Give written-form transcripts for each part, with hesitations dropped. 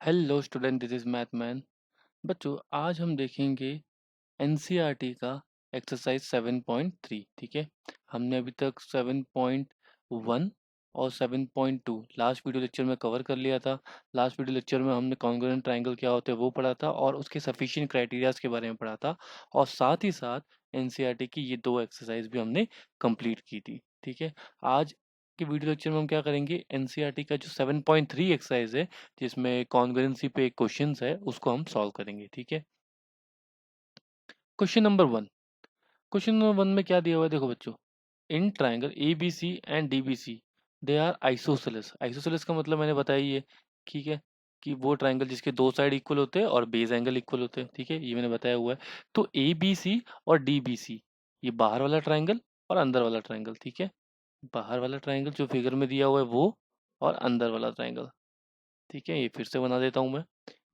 Hello student, this is math man. बच्चों, आज हम देखेंगे एनसीईआरटी का एक्सरसाइज 7.3। ठीक है, हमने अभी तक 7.1 और 7.2 लास्ट वीडियो लेक्चर में कवर कर लिया था। लास्ट वीडियो लेक्चर में हमने कॉन्ग्रुएंट ट्रायंगल क्या होते हैं वो पढ़ा था और उसके सफिशिएंट क्राइटेरियाज के बारे में पढ़ा था, और साथ ही साथ एनसीईआरटी की ये दो एक्सरसाइज भी हमने कंप्लीट की थी। ठीक है, आज के वीडियो लेक्चर में हम क्या करेंगे, एनसीईआरटी का जो 7.3 एक्सरसाइज है जिसमें कॉन्ग्रुएंसी पे क्वेश्चंस है उसको हम सॉल्व करेंगे। ठीक है, क्वेश्चन नंबर 1। क्वेश्चन नंबर 1 में क्या दिया हुआ है, देखो बच्चों। In triangle A B C and D B C they are isosceles. Isosceles का मतलब मैंने बताया ही है। ठीक है, कि वो ट्राइंगल जिसके दो साइड इक्वल होते हैं और बेस एंगल इक्वल होते हैं। ठीक है, ये मैंने बताया हुआ है। तो ए बी सी और डी बी सी, ये बाहर वाला ट्राइंगल और अंदर वाला ट्राइंगल। ठीक है, बाहर वाला ट्राइंगल जो फिगर में दिया हुआ है वो, और अंदर वाला ट्राइंगल। ठीक है, ये फिर से बना देता हूँ मैं।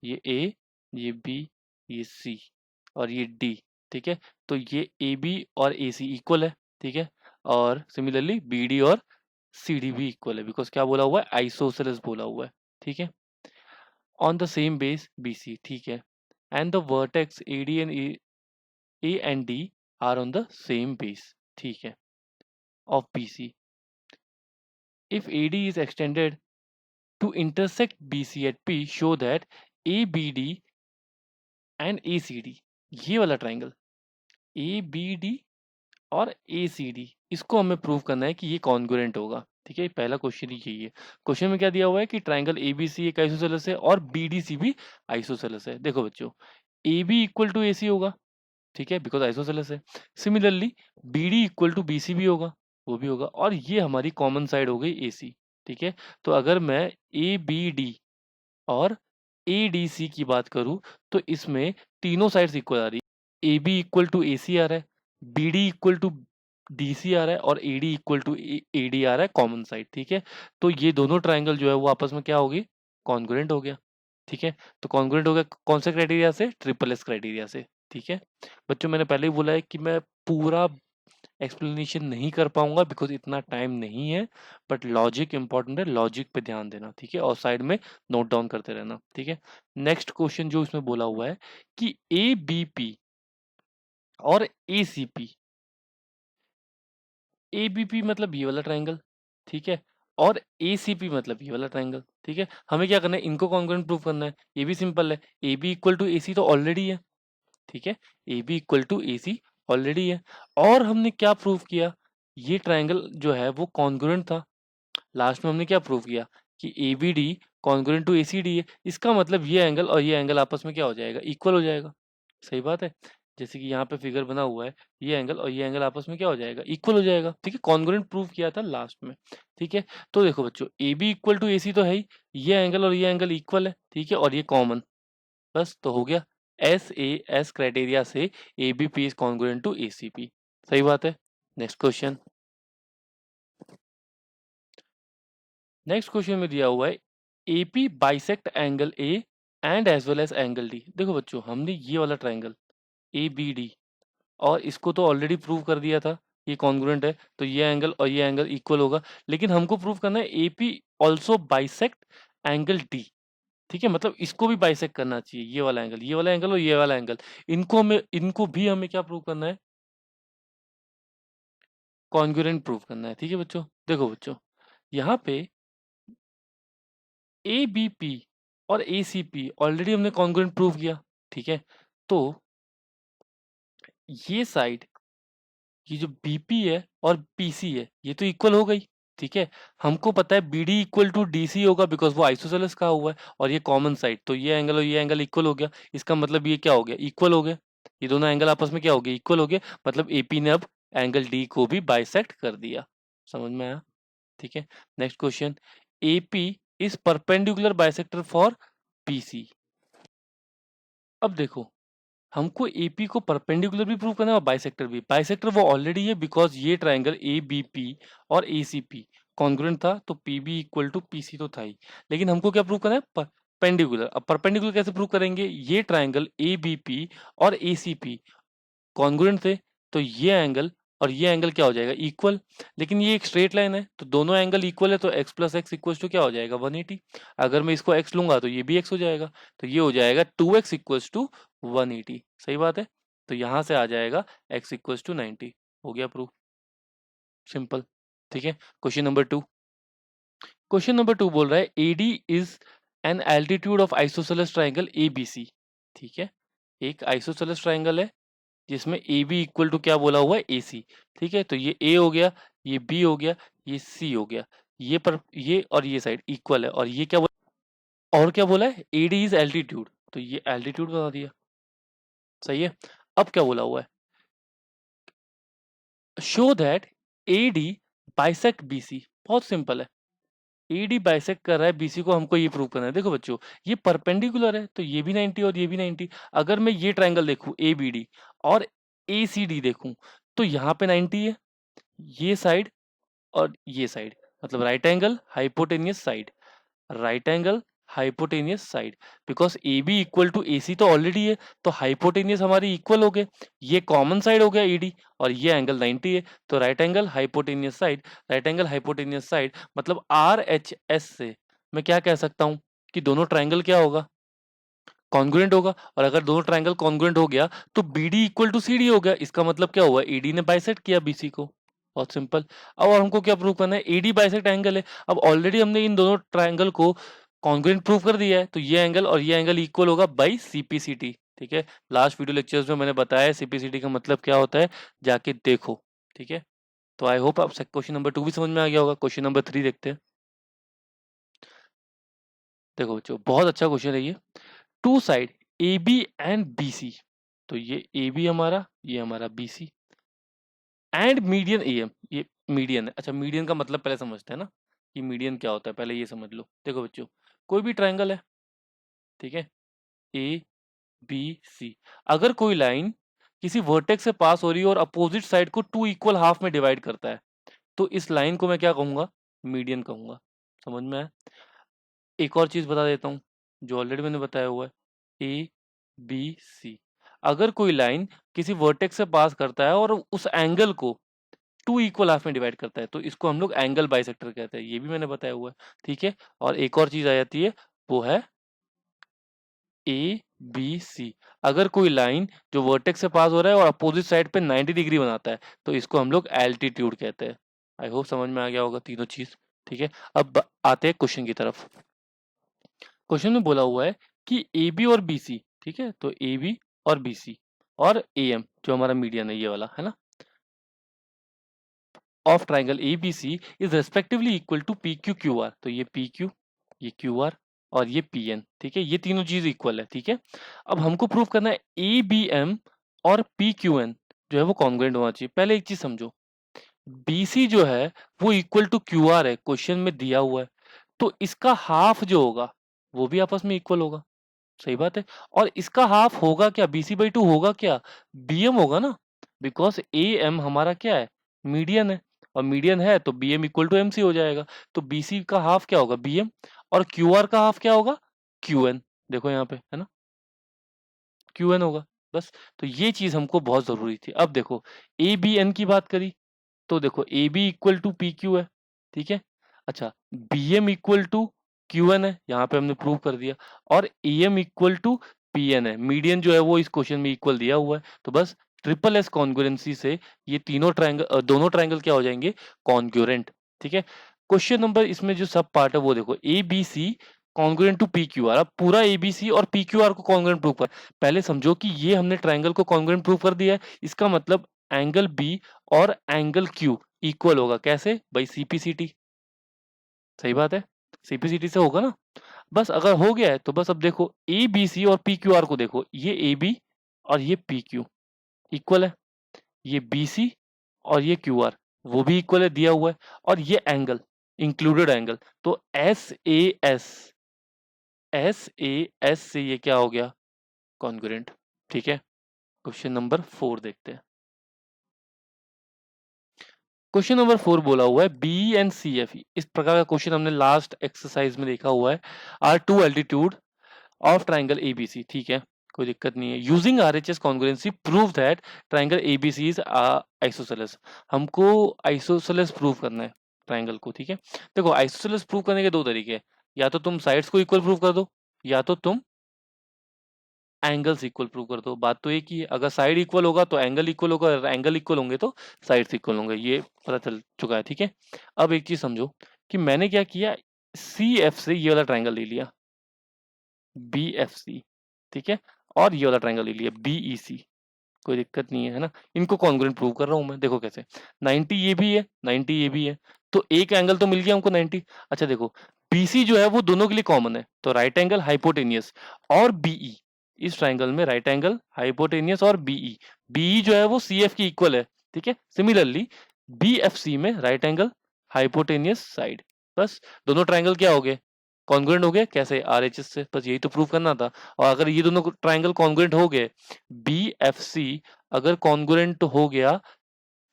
ये ए, ये बी, ये सी और ये डी। ठीक है, तो ये ए बी और ए सी इक्वल है। ठीक है, और सिमिलरली बी डी और सी डी भी इक्वल है, बिकॉज क्या बोला हुआ है, आइसोसेलेस बोला हुआ है। ठीक है, on the same base B C. ठीक है, and the vertex A D and A and D are on the same base. ठीक है, of B C. If A D is extended to intersect BC at P, show that ABD and ACD, ये वाला triangle ABD और ACD, इसको हमें prove करना है कि ये कॉन्ग्रुएंट होगा। ठीक है, पहला क्वेश्चन ही यही है। क्वेश्चन में क्या दिया हुआ है कि ट्राइंगल ABC एक आइसोसेलेस है और BDC भी आइसोसेलेस है। देखो बच्चों, AB इक्वल टू AC होगा। ठीक है, बिकॉज आइसोसेलेस है। Similarly BD equal to BC भी होगा, वो भी होगा, और ये हमारी कॉमन साइड हो गई AC। ठीक है, तो अगर मैं ABD और ADC की बात करूँ तो इसमें तीनों साइड्स इक्वल आ रही है। AB इक्वल टू AC आ रहा है, BD इक्वल टू DC आ रहा है और AD इक्वल टू AD आ रहा है कॉमन साइड। ठीक है, तो ये दोनों ट्राइंगल जो है वो आपस में क्या होगी, कॉन्ग्रुएंट हो गया। ठीक है, तो कॉन्ग्रुएंट हो गया कौन से क्राइटेरिया से, ट्रिपल एस क्राइटेरिया से। ठीक है बच्चों, मैंने पहले ही बोला है कि मैं पूरा एक्सप्लेनेशन नहीं कर पाऊंगा बिकॉज इतना टाइम नहीं है, बट लॉजिक इंपॉर्टेंट है, लॉजिक पे ध्यान देना। ठीक है, और साइड में नोट डाउन करते रहना। ठीक है, नेक्स्ट क्वेश्चन जो इसमें बोला हुआ है कि ए बी पी और A C P, A B P मतलब ये वाला ट्राइंगल। ठीक है, और ए सी पी मतलब ये वाला ट्राइंगल। ठीक है, हमें क्या करना है, इनको कॉन्ग्रुएंट प्रूव करना है। ये भी सिंपल है, A B equal to A C तो ऑलरेडी है। ठीक है, A B equal to A C already है, और हमने क्या प्रूव किया, ये ट्राइंगल जो है वो कॉन्ग्रुएंट था। लास्ट में हमने क्या प्रूव किया कि A B D congruent to A C D है। इसका मतलब ये एंगल और ये एंगल आपस में क्या हो जाएगा, इक्वल हो जाएगा। सही बात है, जैसे कि यहाँ पे फिगर बना हुआ है, ये एंगल और ये एंगल आपस में क्या हो जाएगा, इक्वल हो जाएगा। ठीक है, कॉन्ग्रुएंट प्रूव किया था लास्ट में। ठीक है, तो देखो बच्चों, ए B equal to A C तो है ही, ये एंगल और ये एंगल इक्वल है। ठीक है, और ये कॉमन, बस तो हो गया। एस ए एस क्राइटेरिया से A B P is congruent to A C P. सही बात है। Next question. नेक्स्ट क्वेश्चन में दिया हुआ है AP bisect angle A and as well as angle D. देखो बच्चों, हमने ये वाला ट्राइंगल ए बी डी, और इसको तो ऑलरेडी प्रूव कर दिया था, ये कॉन्ग्रुएंट है, तो ये एंगल और ये एंगल इक्वल होगा। लेकिन हमको प्रूव करना है AP also bisect angle D. ठीक है, मतलब इसको भी बाइसेक्ट करना चाहिए, ये वाला एंगल, ये वाला एंगल और ये वाला एंगल, इनको भी हमें क्या प्रूव करना है, कॉन्ग्रुएंट प्रूव करना है। ठीक है बच्चों, देखो बच्चों, यहाँ पे ए बी पी और ए सी पी ऑलरेडी हमने कॉन्ग्रुएंट प्रूव किया। ठीक है, तो ये साइड, ये जो बीपी है और पीसी है, ये तो इक्वल हो गई। ठीक है, हमको पता है B D equal to D C होगा बिकॉज वो आइसोसेलेस का हुआ है, और ये कॉमन साइड, तो ये एंगल और ये एंगल इक्वल हो गया। इसका मतलब ये क्या हो गया, इक्वल हो गया। ये दोनों एंगल आपस में क्या हो गया, इक्वल हो गया। मतलब एपी ने अब एंगल डी को भी बाइसेक्ट कर दिया। समझ में आया। ठीक है, next question. AP is perpendicular bisector for PC. अब देखो, हमको एपी को परपेंडिकुलर भी प्रूव करना है और बाइसेक्टर भी। बाइसेक्टर वो ऑलरेडी है बिकॉज ये ट्राइंगल ए बी पी और ए सी पी कॉन्ग्रुएंट था, तो P B equal to P C तो था ही। लेकिन हमको क्या प्रूव करना है, परपेंडिकुलर। अब परपेंडिकुलर कैसे प्रूव करेंगे, ये ट्राइंगल ए बी पी और ए सी पी कॉन्ग्रुएंट थे, तो ये एंगल और ये एंगल क्या हो जाएगा, इक्वल। लेकिन ये एक स्ट्रेट लाइन है तो दोनों एंगल इक्वल है, तो x plus X equal to क्या हो जाएगा, 180। अगर मैं इसको x लूंगा तो ये भी x हो जाएगा, तो ये हो जाएगा 2x इक्वल टू 180। सही बात है, तो यहां से आ जाएगा x इक्वल टू 90। हो गया प्रूफ, सिंपल। ठीक है, क्वेश्चन नंबर 2। क्वेश्चन नंबर 2 बोल रहा है AD is an altitude of isosceles triangle ABC। ठीक है, एक आइसोसेलेस ट्राइंगल है जिसमें ए बी इक्वल टू क्या बोला हुआ है, ए सी। ठीक है, तो ये ए हो गया, ये बी हो गया, ये सी हो गया, ये पर ये और ये साइड इक्वल है, और ये क्या बोला, और क्या बोला है, ए डी इज एल्टीट्यूड, तो ये एल्टीट्यूड बता दिया। सही है, अब क्या बोला हुआ है, show that A D bisect B C. बहुत सिंपल है, ए डी बाइसेक्ट कर रहा है बीसी को, हमको ये प्रूव करना है। देखो बच्चों, ये परपेंडिकुलर है तो ये भी 90 और ये भी 90। अगर मैं ये ट्राइंगल देखूं ए बी डी और ए सी डी देखूं, तो यहाँ पे 90 है, ये साइड और ये साइड, मतलब right angle hypotenuse side, right angle hypotenuse side. Because A B equal to A C तो ऑलरेडी है, तो हाइपोटेनियस हमारी इक्वल हो गए, ये कॉमन साइड हो गया ईडी, और ये एंगल 90 है, तो right angle hypotenuse side, right angle hypotenuse side मतलब आर एच एस से मैं क्या कह सकता हूं कि दोनों ट्राइंगल क्या होगा, कॉन्ग्रुएंट होगा। और अगर दोनों ट्राइंगल कॉन्ग्रुएंट हो गया तो B D equal to C D हो गया। इसका मतलब क्या हुआ, ईडी ने बाइसेक्ट किया बीसी को। बहुत सिंपल। अब हमको क्या प्रूव करना है, एडी बाइसेक्ट एंगल है। अब ऑलरेडी हमने इन दोनों ट्राइंगल को कॉन्ग्रुएंट प्रूव कर दिया है, तो ये एंगल और ये एंगल इक्वल होगा बाई सीपीसीटी। ठीक है, लास्ट वीडियो लेक्चर्स में मैंने बताया सीपीसीटी का मतलब क्या होता है, जाके देखो। ठीक है, तो आई होप आप क्वेश्चन नंबर 2 भी समझ में आ गया होगा। क्वेश्चन नंबर 3 देखते हैं। देखो बच्चों, बहुत अच्छा क्वेश्चन है ये। Two side A B and B C, तो ये ए बी हमारा, ये हमारा B C, and median A M, ये मीडियन है। अच्छा, मीडियन का मतलब पहले समझते हैं ना, कि मीडियन क्या होता है, पहले ये समझ लो। देखो बच्चों, कोई भी ट्राइंगल है, ठीक है, ए बी सी, अगर कोई लाइन किसी वर्टेक्स से पास हो रही है और अपोजिट साइड को टू इक्वल हाफ में डिवाइड करता है, तो इस लाइन को मैं क्या कहूंगा, मीडियन कहूंगा। समझ में आया। एक और चीज बता देता हूँ जो ऑलरेडी मैंने बताया हुआ है, ए बी सी, अगर कोई लाइन किसी वर्टेक्स से पास करता है और उस एंगल को टू इक्वल हाफ में डिवाइड करता है, तो इसको हम लोग एंगल बाइसेक्टर कहते हैं। ये भी मैंने बताया हुआ है। ठीक है, और एक और चीज आ जाती है, वो है ए बी सी, अगर कोई लाइन जो वर्टेक्स से पास हो रहा है और अपोजिट साइड पे 90 डिग्री बनाता है, तो इसको हम लोग एल्टीट्यूड कहते हैं। आई होप समझ में आ गया होगा तीनों चीज। ठीक है, अब आते हैं क्वेश्चन की तरफ। क्वेश्चन में बोला हुआ है कि ए बी और बी सी, ठीक है, तो ए बी और बी सी और ए एम जो हमारा मीडियन है, ये वाला है ना, of triangle A B C is respectively equal to P Q Q R. तो ये पी क्यू, ये क्यू आर और ये पी एन। ठीक है, ये तीनों चीज इक्वल है। ठीक है, अब हमको प्रूव करना है ए बी एम और पी क्यू एन जो है वो कॉन्ग्रुएंट होना चाहिए। पहले एक चीज समझो, बी सी जो है वो इक्वल टू क्यू आर है, क्वेश्चन में दिया हुआ है, तो इसका हाफ जो होगा वो भी आपस में इक्वल होगा। सही बात है, और इसका हाफ होगा क्या, बी सी बाई टू होगा क्या, बी एम होगा ना, बिकॉज ए एम हमारा क्या है, मीडियन है, और मीडियन है तो B M equal to M C हो जाएगा। तो बी सी का हाफ क्या होगा, बी एम, और क्यू आर का हाफ क्या होगा, क्यू एन। देखो यहाँ पे है ना, क्यू एन होगा। बस, तो ये चीज हमको बहुत जरूरी थी। अब देखो, ए बी एन की बात करी, तो देखो A B equal to P Q है। ठीक है, अच्छा, B M equal to Q N है, यहाँ पे हमने प्रूव कर दिया, और A M equal to P N है। मीडियन जो है वो इस क्वेश्चन में इक्वल दिया हुआ है, तो बस ट्रिपल एस कॉन्ग्रुएंसी से ये तीनों ट्राइंगल, दोनों ट्राइंगल क्या हो जाएंगे, कॉन्ग्रुएंट। ठीक है, क्वेश्चन नंबर इसमें जो सब पार्ट है वो देखो, A B C congruent to P Q R. अब पूरा ए बी सी और पी क्यू आर को कॉन्ग्रुएंट प्रूव कर, पहले समझो कि ये हमने ट्राइंगल को कॉन्ग्रुएंट प्रूव कर दिया है। इसका मतलब एंगल बी और एंगल क्यू इक्वल होगा, कैसे, बाई सीपीसीटी। सही बात है, सीपीसीटी से होगा ना। बस अगर हो गया है तो बस अब देखो, ए बी सी और पी क्यू आर को देखो, ये ए बी और ये पी क्यू इक्वल है, ये बी सी और ये क्यू आर वो भी इक्वल है, दिया हुआ है, और ये एंगल इंक्लूडेड एंगल, तो S A S, S A S से ये क्या हो गया, कॉन्ग्रुएंट। ठीक है, क्वेश्चन नंबर 4 देखते हैं। क्वेश्चन नंबर 4 बोला हुआ है बी एंड सी एफ, इस प्रकार का क्वेश्चन हमने लास्ट एक्सरसाइज में देखा हुआ है, are two altitude of triangle ABC. ठीक है, कोई दिक्कत नहीं है। Using RHS congruency prove that triangle ABC is isosceles. हमको आइसोसेलेस प्रूव करना है ट्राइंगल को, ठीक है। देखो आइसोसेलेस प्रूव करने के दो तरीके हैं, या तो तुम साइड्स को इक्वल प्रूव कर दो, या तो तुम एंगल्स इक्वल प्रूव कर दो। बात तो एक ही है, अगर साइड इक्वल होगा तो एंगल इक्वल होगा, अगर एंगल इक्वल होंगे तो साइड्स इक्वल होंगे, ये पता चल चुका है, ठीक है। अब एक चीज समझो कि मैंने क्या किया, सी एफ से ये वाला ट्राइंगल ले लिया, बी एफ सी, ठीक है, और ये वाला ट्राइंगल ले लिया बीई सी, कोई दिक्कत नहीं है ना। इनको कॉन्ग्रुएंट प्रूव कर रहा हूं मैं, देखो कैसे। 90 ये भी है, 90 ये भी है, तो एक एंगल तो मिल गया हमको 90। अच्छा देखो, बीसी जो है वो दोनों के लिए कॉमन है, तो राइट एंगल हाइपोटेनियस और बीई, इस ट्राइंगल में राइट एंगल हाइपोटेनियस और बीई, बीई जो है वो सीएफ की इक्वल है, ठीक है। सिमिलरली बीएफसी में राइट एंगल हाइपोटेनियस साइड, बस दोनों ट्राइंगल क्या हो गए, कॉन्ग्रुएंट हो गए। कैसे, आरएचएस से, बस यही तो प्रूव करना था। और अगर ये दोनों ट्राइंगल कॉन्ग्रुएंट हो गए, बी एफ सी अगर कॉन्ग्रुएंट हो गया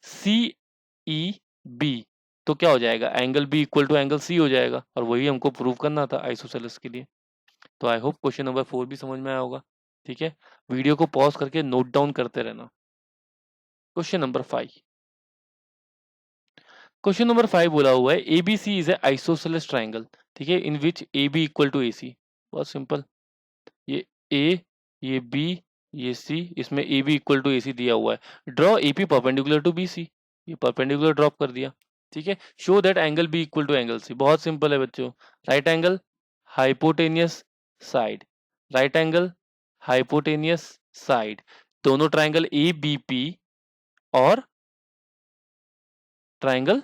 सी ई बी, तो क्या हो जाएगा, angle B equal to angle C हो जाएगा, और वही हमको प्रूव करना था आइसोसेलेस के लिए। तो आई होप क्वेश्चन नंबर 4 भी समझ में आया होगा, ठीक है। वीडियो को पॉज करके नोट डाउन करते रहना। क्वेश्चन नंबर 5, क्वेश्चन नंबर 5 बोला हुआ है ABC is a isosceles triangle, ठीक है, in which A B equal to A C. बहुत सिंपल, ये ए, ये बी, ये सी, इसमें A B equal to A C दिया हुआ है। Draw A P perpendicular to B C, ये परपेंडिकुलर ड्रॉप कर दिया, ठीक है। Show that angle B equal to angle C, बहुत सिंपल है बच्चों। Right angle hypotenuse side, right angle hypotenuse side, दोनों ट्राइंगल ए बी पी और ट्राइंगल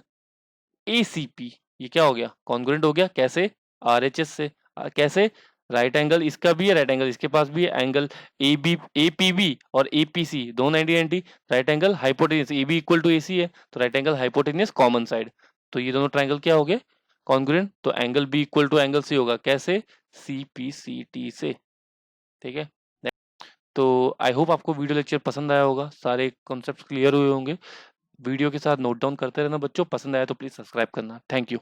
ए सी पी, ये क्या हो गया, कॉन्ग्रुएंट हो गया। कैसे, आरएचएस से। कैसे, राइट एंगल इसका भी है, राइट एंगल इसके पास भी है, angle A B A P B और ए पी सी दोनों 90 90, right angle hypotenuse, A B equal to A C है, तो right angle hypotenuse common side, तो ये दोनों ट्राइंगल क्या हो गए, कॉन्ग्रुएंट। तो angle B equal to angle C होगा, कैसे, सी पी सी टी से, ठीक है। तो आई होप आपको वीडियो लेक्चर पसंद आया होगा, सारे कॉन्सेप्ट क्लियर हुए होंगे। वीडियो के साथ नोट डाउन करते रहना बच्चों, पसंद आया तो प्लीज सब्सक्राइब करना। Thank you.